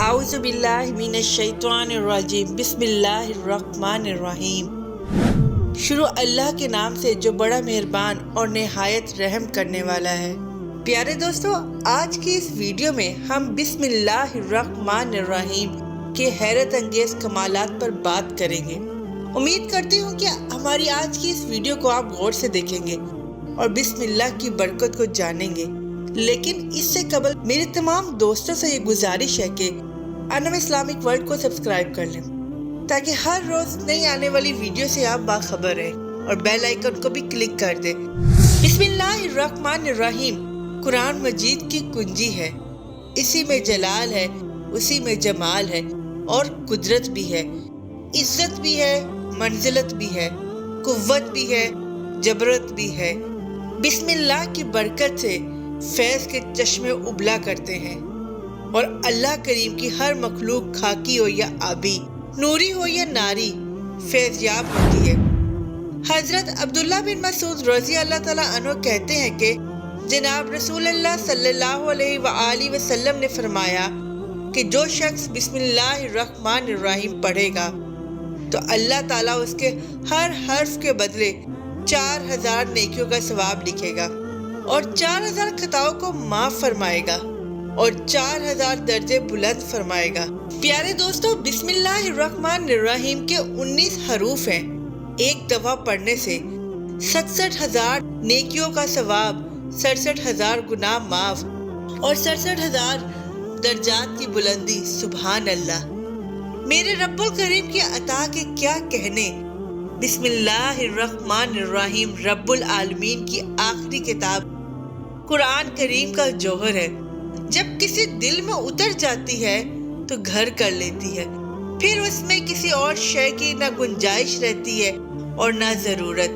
اعوذ باللہ من الشیطان الرجیم بسم اللہ الرحمن الرحیم۔ شروع اللہ کے نام سے جو بڑا مہربان اور نہایت رحم کرنے والا ہے۔ پیارے دوستو، آج کی اس ویڈیو میں ہم بسم اللہ الرحمن الرحیم کے حیرت انگیز کمالات پر بات کریں گے۔ امید کرتی ہوں کہ ہماری آج کی اس ویڈیو کو آپ غور سے دیکھیں گے اور بسم اللہ کی برکت کو جانیں گے، لیکن اس سے قبل میرے تمام دوستوں سے یہ گزارش ہے کہ انم اسلامک ورلڈ کو سبسکرائب کر لیں تاکہ ہر روز نئی آنے والی ویڈیو سے آپ باخبر رہیں اور بیل آئیکن کو بھی کلک کر دیں۔ بسم اللہ الرحمن الرحیم قرآن مجید کی کنجی ہے۔ اسی میں جلال ہے، اسی میں جمال ہے اور قدرت بھی ہے، عزت بھی ہے، منزلت بھی ہے، قوت بھی ہے، جبرت بھی ہے۔ بسم اللہ کی برکت سے فیض کے چشمے ابلا کرتے ہیں اور اللہ کریم کی ہر مخلوق خاکی ہو یا آبی، نوری ہو یا ناری، فیض یاب ہوتی ہے۔ حضرت عبداللہ بن مسعود رضی اللہ تعالیٰ عنہ کہتے ہیں کہ جناب رسول اللہ صلی اللہ علیہ وآلہ وسلم نے فرمایا کہ جو شخص بسم اللہ الرحمن الرحیم پڑھے گا تو اللہ تعالیٰ اس کے ہر حرف کے بدلے 4000 نیکیوں کا ثواب لکھے گا اور 4000 خطاؤں کو معاف فرمائے گا اور 4000 درجے بلند فرمائے گا۔ پیارے دوستو، بسم اللہ الرحمن الرحیم کے 19 حروف ہیں۔ ایک دفعہ پڑھنے سے 67000 نیکیوں کا ثواب، 67000 گناہ معاف اور 67000 درجات کی بلندی۔ سبحان اللہ! میرے رب الکریم کی عطا کے کیا کہنے۔ بسم اللہ الرحمن الرحیم رب العالمین کی آخری کتاب قرآن کریم کا جوہر ہے۔ جب کسی دل میں اتر جاتی ہے تو گھر کر لیتی ہے، پھر اس میں کسی اور شے کی نہ گنجائش رہتی ہے اور نہ ضرورت۔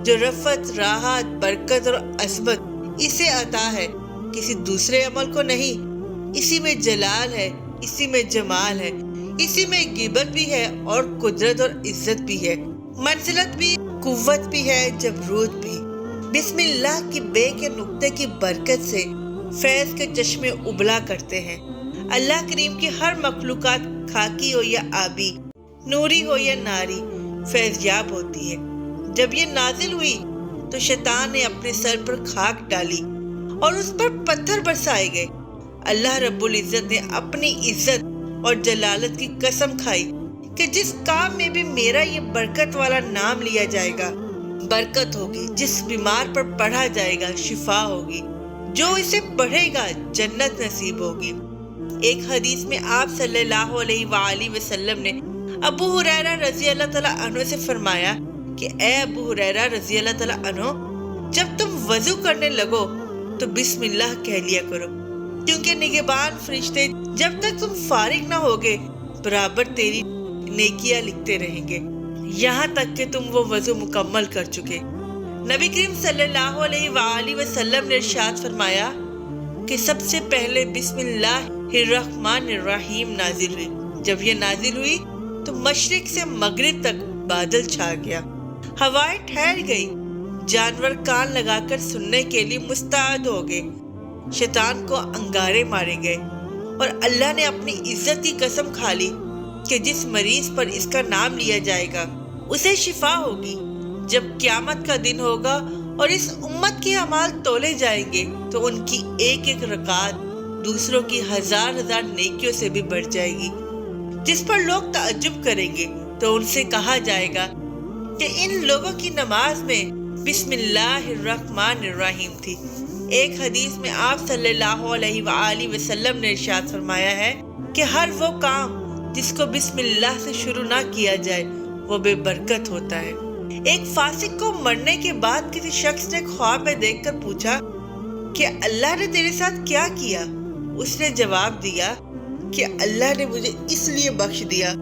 جو رفعت، راحت، برکت اور عظمت اسے عطا ہے، کسی دوسرے عمل کو نہیں۔ اسی میں جلال ہے، اسی میں جمال ہے، اسی میں غیبت بھی ہے اور قدرت اور عزت بھی ہے، منزلت بھی، قوت بھی ہے، جبروت بھی۔ بسم اللہ کی بے کے نقطے کی برکت سے فیض کے چشمے ابلا کرتے ہیں۔ اللہ کریم کی ہر مخلوقات خاکی ہو یا آبی، نوری ہو یا ناری، فیض یاب ہوتی ہے۔ جب یہ نازل ہوئی تو شیطان نے اپنے سر پر خاک ڈالی اور اس پر پتھر برسائے گئے۔ اللہ رب العزت نے اپنی عزت اور جلالت کی قسم کھائی کہ جس کام میں بھی میرا یہ برکت والا نام لیا جائے گا برکت ہوگی، جس بیمار پر پڑھا جائے گا شفا ہوگی، جو اسے پڑھے گا جنت نصیب ہوگی۔ ایک حدیث میں آپ صلی اللہ علیہ وآلہ وسلم نے ابو ہریرہ رضی اللہ تعالیٰ عنہ سے فرمایا کہ اے ابو ہریرہ رضی اللہ تعالیٰ عنہ، جب تم وضو کرنے لگو تو بسم اللہ کہہ لیا کرو، کیونکہ نگہبان فرشتے جب تک تم فارغ نہ ہوگے برابر تیری نیکیاں لکھتے رہیں گے، یہاں تک کہ تم وہ وضو مکمل کر چکے۔ نبی کریم صلی اللہ علیہ وآلہ وسلم نے ارشاد فرمایا کہ سب سے پہلے بسم اللہ الرحمن الرحیم نازل ہوئی۔ جب یہ نازل ہوئی تو مشرق سے مغرب تک بادل چھا گیا، ہوائیں ٹھہر گئی، جانور کان لگا کر سننے کے لیے مستعد ہو گئے، شیطان کو انگارے مارے گئے اور اللہ نے اپنی عزت کی قسم کھا لی کہ جس مریض پر اس کا نام لیا جائے گا اسے شفا ہوگی۔ جب قیامت کا دن ہوگا اور اس امت کے اعمال تولے جائیں گے تو ان کی ایک ایک رکعت دوسروں کی 1000 نیکیوں سے بھی بڑھ جائے گی۔ جس پر لوگ تعجب کریں گے تو ان سے کہا جائے گا کہ ان لوگوں کی نماز میں بسم اللہ الرحمن الرحیم تھی۔ ایک حدیث میں آپ صلی اللہ علیہ وآلہ وسلم نے ارشاد فرمایا ہے کہ ہر وہ کام جس کو بسم اللہ سے شروع نہ کیا جائے وہ بے برکت ہوتا ہے۔ ایک فاسق کو مرنے کے بعد کسی شخص نے خواب میں دیکھ کر پوچھا کہ اللہ نے تیرے ساتھ کیا کیا؟ اس نے جواب دیا کہ اللہ نے مجھے اس لیے بخش دیا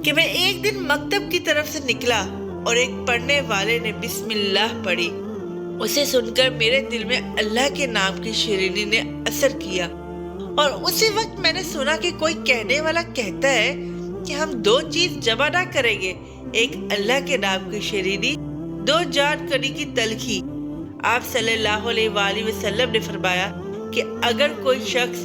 کہ میں ایک دن مکتب کی طرف سے نکلا اور ایک پڑھنے والے نے بسم اللہ پڑھی، اسے سن کر میرے دل میں اللہ کے نام کی شیرینی نے اثر کیا اور اسی وقت میں نے سنا کہ کوئی کہنے والا کہتا ہے کہ ہم دو چیز جمع نہ کریں گے، ایک اللہ کے نام کی شیرینی، دو جان کڑی کی تلخی۔ آپ صلی اللہ علیہ وآلہ وسلم نے فرمایا کہ اگر کوئی شخص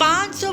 500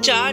4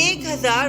1000